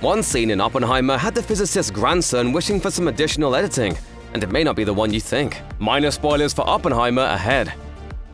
One scene in Oppenheimer had the physicist's grandson wishing for some additional editing, and it may not be the one you think. Minor spoilers for Oppenheimer ahead.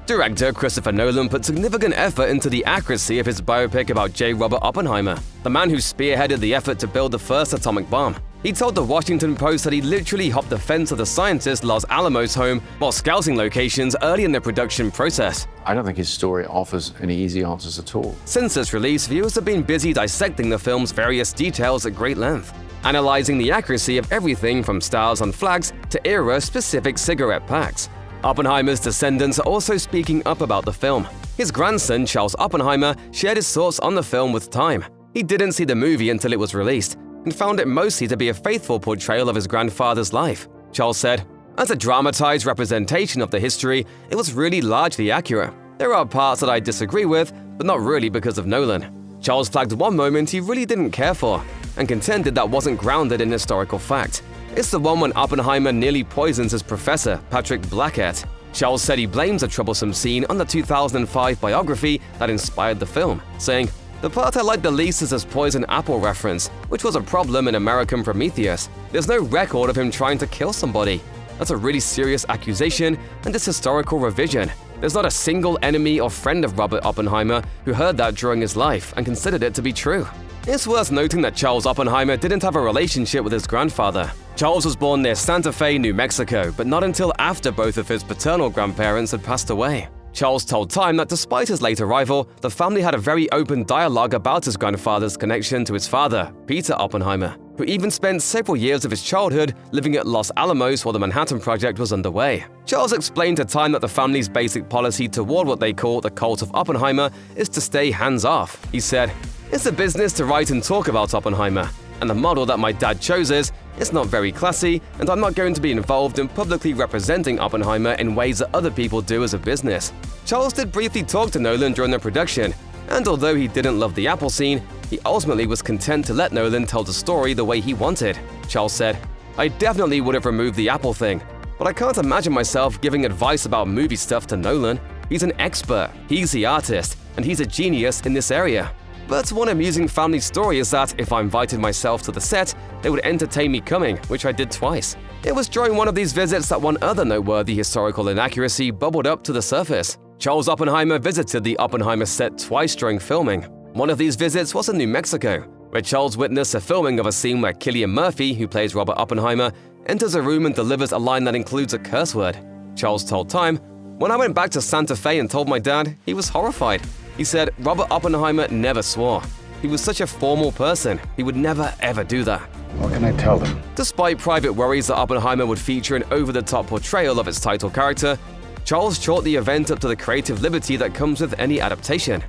Director Christopher Nolan put significant effort into the accuracy of his biopic about J. Robert Oppenheimer, the man who spearheaded the effort to build the first atomic bomb. He told the Washington Post that he literally hopped the fence of the scientist Los Alamos home while scouting locations early in the production process. I don't think his story offers any easy answers at all. Since its release, viewers have been busy dissecting the film's various details at great length, analyzing the accuracy of everything from stars on flags to era-specific cigarette packs. Oppenheimer's descendants are also speaking up about the film. His grandson, Charles Oppenheimer, shared his thoughts on the film with Time. He didn't see the movie until it was released, and found it mostly to be a faithful portrayal of his grandfather's life. Charles said, "As a dramatized representation of the history, it was really largely accurate. There are parts that I disagree with, but not really because of Nolan." Charles flagged one moment he really didn't care for, and contended that wasn't grounded in historical fact. It's the one when Oppenheimer nearly poisons his professor, Patrick Blackett. Charles said he blames a troublesome scene on the 2005 biography that inspired the film, saying, "The part I like the least is his poison apple reference, which was a problem in American Prometheus. There's no record of him trying to kill somebody. That's a really serious accusation, and it's historical revision. There's not a single enemy or friend of Robert Oppenheimer who heard that during his life and considered it to be true." It's worth noting that Charles Oppenheimer didn't have a relationship with his grandfather. Charles was born near Santa Fe, New Mexico, but not until after both of his paternal grandparents had passed away. Charles told Time that despite his late arrival, the family had a very open dialogue about his grandfather's connection to his father, Peter Oppenheimer, who even spent several years of his childhood living at Los Alamos while the Manhattan Project was underway. Charles explained to Time that the family's basic policy toward what they call the cult of Oppenheimer is to stay hands-off. He said, "It's a business to write and talk about Oppenheimer, and the model that my dad chose is, it's not very classy, and I'm not going to be involved in publicly representing Oppenheimer in ways that other people do as a business." Charles did briefly talk to Nolan during the production, and although he didn't love the Apple scene, he ultimately was content to let Nolan tell the story the way he wanted. Charles said, "I definitely would have removed the Apple thing, but I can't imagine myself giving advice about movie stuff to Nolan. He's an expert, he's the artist, and he's a genius in this area." But one amusing family story is that if I invited myself to the set, they would entertain me coming, which I did twice. It was during one of these visits that one other noteworthy historical inaccuracy bubbled up to the surface. Charles Oppenheimer visited the Oppenheimer set twice during filming. One of these visits was in New Mexico, where Charles witnessed a filming of a scene where Cillian Murphy, who plays Robert Oppenheimer, enters a room and delivers a line that includes a curse word. Charles told Time, "When I went back to Santa Fe and told my dad, he was horrified. He said Robert Oppenheimer never swore. He was such a formal person, he would never ever do that." What can I tell them? Despite private worries that Oppenheimer would feature an over-the-top portrayal of its title character, Charles chalked the event up to the creative liberty that comes with any adaptation.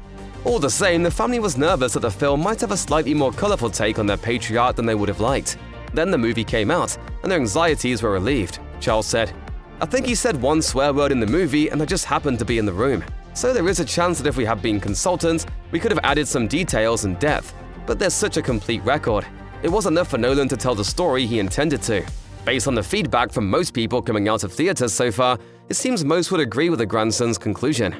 All the same, the family was nervous that the film might have a slightly more colorful take on their patriarch than they would have liked. Then the movie came out, and their anxieties were relieved. Charles said, "I think he said one swear word in the movie and I just happened to be in the room. So there is a chance that if we had been consultants, we could have added some details and depth, but there's such a complete record. It wasn't enough for Nolan to tell the story he intended to." Based on the feedback from most people coming out of theaters so far, it seems most would agree with the grandson's conclusion.